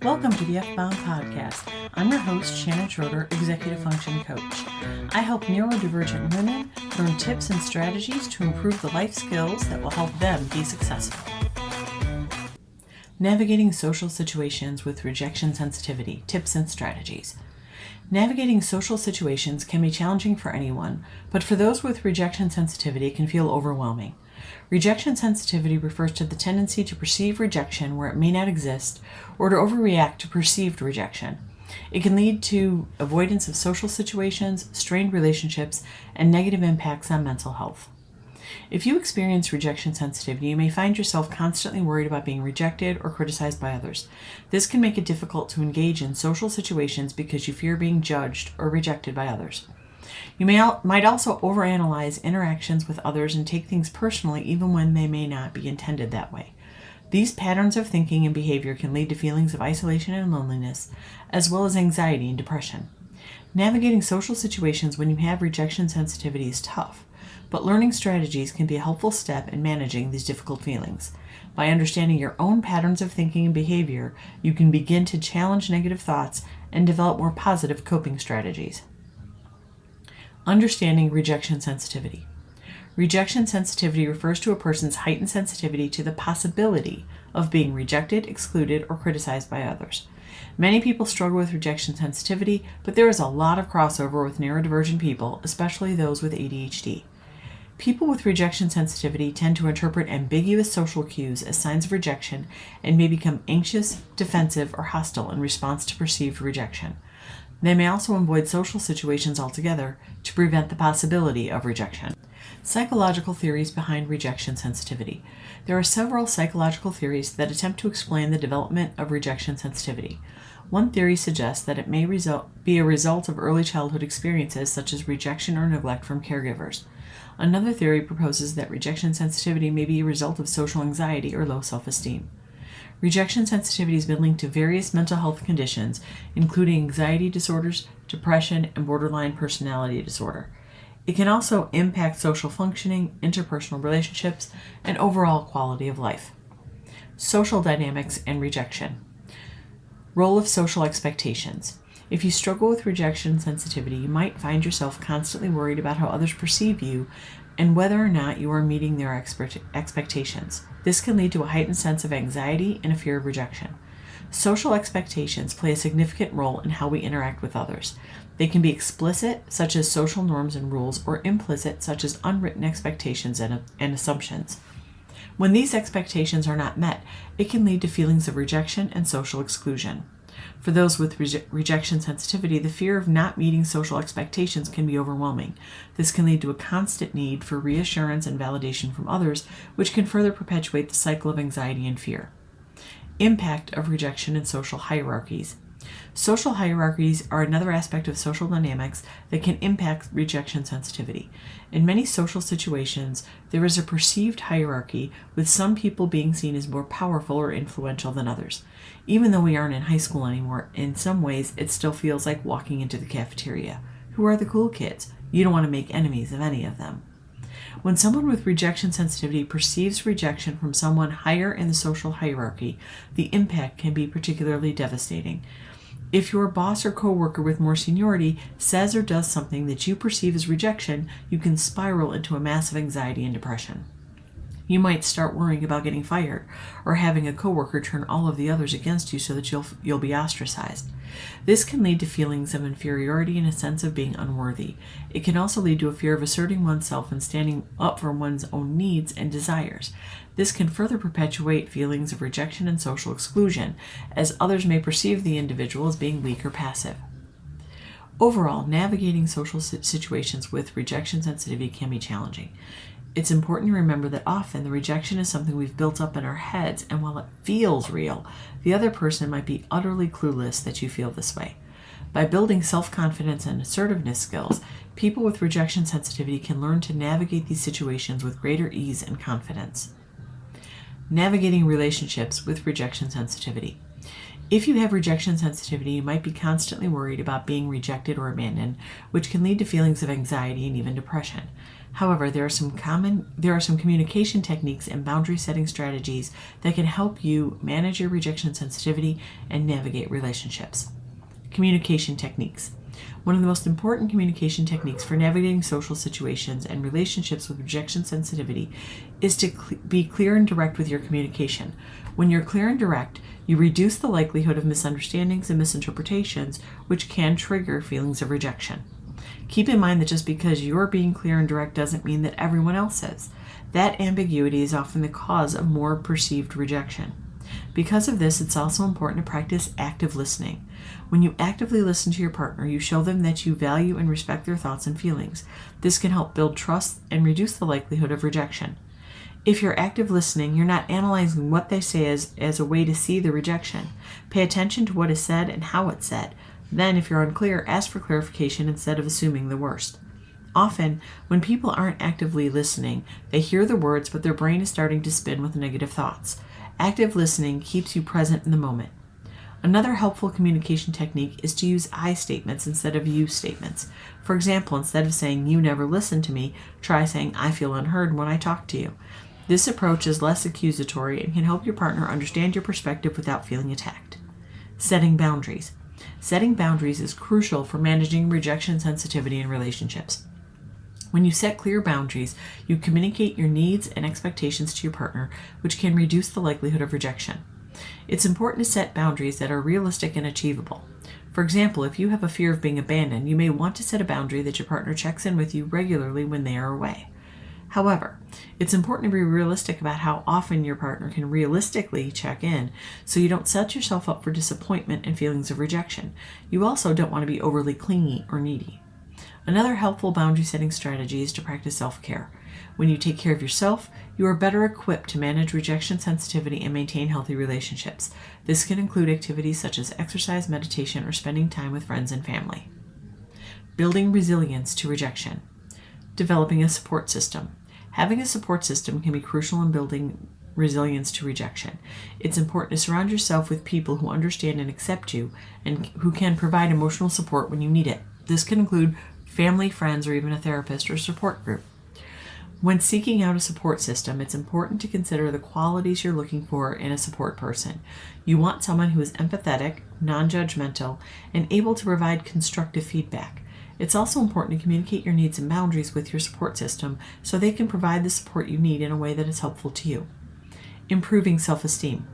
Welcome to the F-Bound Podcast. I'm your host, Shannon Schroeder, Executive Function Coach. I help neurodivergent women learn tips and strategies to improve the life skills that will help them be successful. Navigating social situations with rejection sensitivity, tips and strategies. Navigating social situations can be challenging for anyone, but for those with rejection sensitivity, it can feel overwhelming. Rejection sensitivity refers to the tendency to perceive rejection where it may not exist, or to overreact to perceived rejection. It can lead to avoidance of social situations, strained relationships, and negative impacts on mental health. If you experience rejection sensitivity, you may find yourself constantly worried about being rejected or criticized by others. This can make it difficult to engage in social situations because you fear being judged or rejected by others. You might also overanalyze interactions with others and take things personally even when they may not be intended that way. These patterns of thinking and behavior can lead to feelings of isolation and loneliness, as well as anxiety and depression. Navigating social situations when you have rejection sensitivity is tough, but learning strategies can be a helpful step in managing these difficult feelings. By understanding your own patterns of thinking and behavior, you can begin to challenge negative thoughts and develop more positive coping strategies. Understanding rejection sensitivity. Rejection sensitivity refers to a person's heightened sensitivity to the possibility of being rejected, excluded, or criticized by others. Many people struggle with rejection sensitivity, but there is a lot of crossover with neurodivergent people, especially those with ADHD. People with rejection sensitivity tend to interpret ambiguous social cues as signs of rejection and may become anxious, defensive, or hostile in response to perceived rejection. They may also avoid social situations altogether to prevent the possibility of rejection. Psychological theories behind rejection sensitivity. There are several psychological theories that attempt to explain the development of rejection sensitivity. One theory suggests that it may be a result of early childhood experiences such as rejection or neglect from caregivers. Another theory proposes that rejection sensitivity may be a result of social anxiety or low self-esteem. Rejection sensitivity has been linked to various mental health conditions, including anxiety disorders, depression, and borderline personality disorder. It can also impact social functioning, interpersonal relationships, and overall quality of life. Social dynamics and rejection. Role of social expectations. If you struggle with rejection sensitivity, you might find yourself constantly worried about how others perceive you and whether or not you are meeting their expectations. This can lead to a heightened sense of anxiety and a fear of rejection. Social expectations play a significant role in how we interact with others. They can be explicit, such as social norms and rules, or implicit, such as unwritten expectations and assumptions. When these expectations are not met, it can lead to feelings of rejection and social exclusion. For those with rejection sensitivity, the fear of not meeting social expectations can be overwhelming. This can lead to a constant need for reassurance and validation from others, which can further perpetuate the cycle of anxiety and fear. Impact of rejection in social hierarchies. Social hierarchies are another aspect of social dynamics that can impact rejection sensitivity. In many social situations, there is a perceived hierarchy, with some people being seen as more powerful or influential than others. Even though we aren't in high school anymore, in some ways it still feels like walking into the cafeteria. Who are the cool kids? You don't want to make enemies of any of them. When someone with rejection sensitivity perceives rejection from someone higher in the social hierarchy, the impact can be particularly devastating. If your boss or coworker with more seniority says or does something that you perceive as rejection, you can spiral into a massive anxiety and depression. You might start worrying about getting fired or having a coworker turn all of the others against you so that you'll be ostracized. This can lead to feelings of inferiority and a sense of being unworthy. It can also lead to a fear of asserting oneself and standing up for one's own needs and desires. This can further perpetuate feelings of rejection and social exclusion, as others may perceive the individual as being weak or passive. Overall, navigating social situations with rejection sensitivity can be challenging. It's important to remember that often the rejection is something we've built up in our heads, and while it feels real, the other person might be utterly clueless that you feel this way. By building self-confidence and assertiveness skills, people with rejection sensitivity can learn to navigate these situations with greater ease and confidence. Navigating relationships with rejection sensitivity. If you have rejection sensitivity, you might be constantly worried about being rejected or abandoned, which can lead to feelings of anxiety and even depression. However, there are some communication techniques and boundary setting strategies that can help you manage your rejection sensitivity and navigate relationships. Communication techniques. One of the most important communication techniques for navigating social situations and relationships with rejection sensitivity is to be clear and direct with your communication. When you're clear and direct, you reduce the likelihood of misunderstandings and misinterpretations, which can trigger feelings of rejection. Keep in mind that just because you're being clear and direct doesn't mean that everyone else is. That ambiguity is often the cause of more perceived rejection. Because of this, it's also important to practice active listening. When you actively listen to your partner, you show them that you value and respect their thoughts and feelings. This can help build trust and reduce the likelihood of rejection. If you're active listening, you're not analyzing what they say as a way to see the rejection. Pay attention to what is said and how it's said. Then, if you're unclear, ask for clarification instead of assuming the worst. Often, when people aren't actively listening, they hear the words, but their brain is starting to spin with negative thoughts. Active listening keeps you present in the moment. Another helpful communication technique is to use I statements instead of you statements. For example, instead of saying, "You never listen to me," try saying, "I feel unheard when I talk to you." This approach is less accusatory and can help your partner understand your perspective without feeling attacked. Setting boundaries. Setting boundaries is crucial for managing rejection sensitivity in relationships. When you set clear boundaries, you communicate your needs and expectations to your partner, which can reduce the likelihood of rejection. It's important to set boundaries that are realistic and achievable. For example, if you have a fear of being abandoned, you may want to set a boundary that your partner checks in with you regularly when they are away. However, it's important to be realistic about how often your partner can realistically check in, so you don't set yourself up for disappointment and feelings of rejection. You also don't want to be overly clingy or needy. Another helpful boundary setting strategy is to practice self-care. When you take care of yourself, you are better equipped to manage rejection sensitivity and maintain healthy relationships. This can include activities such as exercise, meditation, or spending time with friends and family. Building resilience to rejection. Developing a support system. Having a support system can be crucial in building resilience to rejection. It's important to surround yourself with people who understand and accept you and who can provide emotional support when you need it. This can include family, friends, or even a therapist or support group. When seeking out a support system, it's important to consider the qualities you're looking for in a support person. You want someone who is empathetic, non-judgmental, and able to provide constructive feedback. It's also important to communicate your needs and boundaries with your support system so they can provide the support you need in a way that is helpful to you. Improving self-esteem.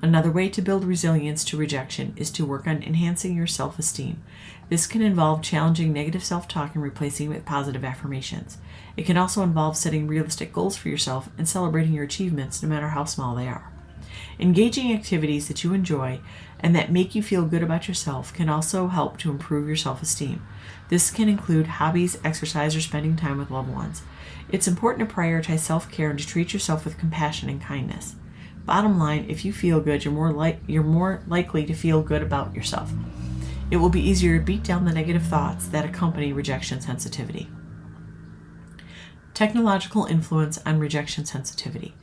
Another way to build resilience to rejection is to work on enhancing your self-esteem. This can involve challenging negative self-talk and replacing it with positive affirmations. It can also involve setting realistic goals for yourself and celebrating your achievements no matter how small they are. Engaging activities that you enjoy and that make you feel good about yourself can also help to improve your self-esteem. This can include hobbies, exercise, or spending time with loved ones. It's important to prioritize self-care and to treat yourself with compassion and kindness. Bottom line, if you feel good, you're more likely to feel good about yourself. It will be easier to beat down the negative thoughts that accompany rejection sensitivity. Technological influence on rejection sensitivity.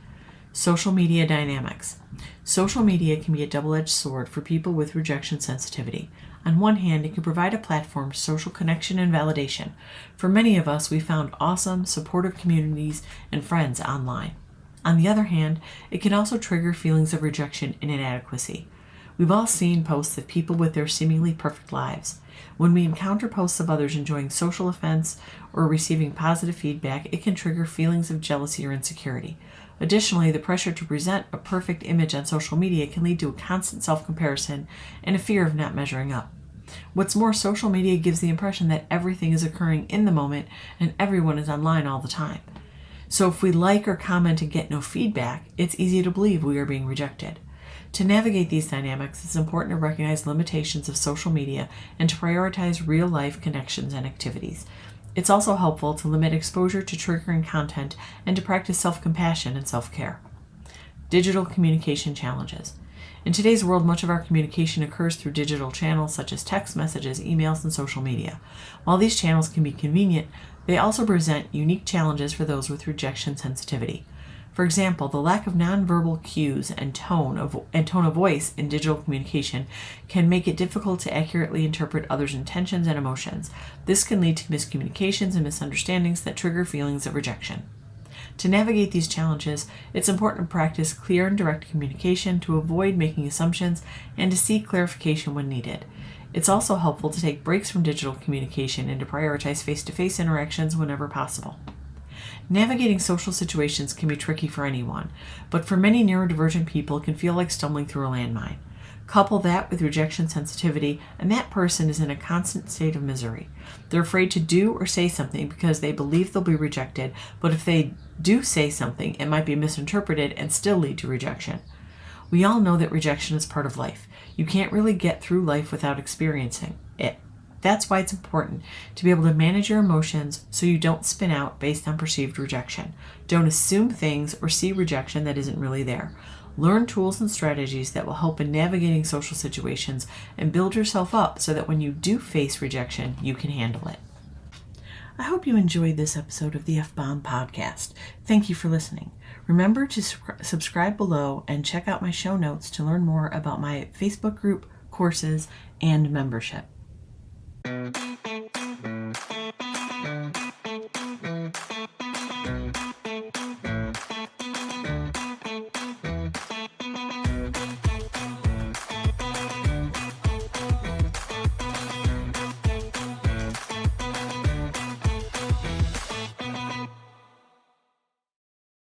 Social media dynamics. Social media can be a double-edged sword for people with rejection sensitivity. On one hand, it can provide a platform for social connection and validation. For many of us, we found awesome, supportive communities and friends online. On the other hand, it can also trigger feelings of rejection and inadequacy. We've all seen posts of people with their seemingly perfect lives. When we encounter posts of others enjoying social events or receiving positive feedback, it can trigger feelings of jealousy or insecurity. Additionally, the pressure to present a perfect image on social media can lead to a constant self-comparison and a fear of not measuring up. What's more, social media gives the impression that everything is occurring in the moment and everyone is online all the time. So if we like or comment and get no feedback, it's easy to believe we are being rejected. To navigate these dynamics, it's important to recognize limitations of social media and to prioritize real-life connections and activities. It's also helpful to limit exposure to triggering content and to practice self-compassion and self-care. Digital communication challenges. In today's world, much of our communication occurs through digital channels such as text messages, emails, and social media. While these channels can be convenient, they also present unique challenges for those with rejection sensitivity. For example, the lack of nonverbal cues and tone of voice in digital communication can make it difficult to accurately interpret others' intentions and emotions. This can lead to miscommunications and misunderstandings that trigger feelings of rejection. To navigate these challenges, it's important to practice clear and direct communication to avoid making assumptions and to seek clarification when needed. It's also helpful to take breaks from digital communication and to prioritize face-to-face interactions whenever possible. Navigating social situations can be tricky for anyone, but for many neurodivergent people it can feel like stumbling through a landmine. Couple that with rejection sensitivity, and that person is in a constant state of misery. They're afraid to do or say something because they believe they'll be rejected, but if they do say something, it might be misinterpreted and still lead to rejection. We all know that rejection is part of life. You can't really get through life without experiencing it. That's why it's important to be able to manage your emotions so you don't spin out based on perceived rejection. Don't assume things or see rejection that isn't really there. Learn tools and strategies that will help in navigating social situations and build yourself up so that when you do face rejection, you can handle it. I hope you enjoyed this episode of the F-Bomb podcast. Thank you for listening. Remember to subscribe below and check out my show notes to learn more about my Facebook group, courses, and membership.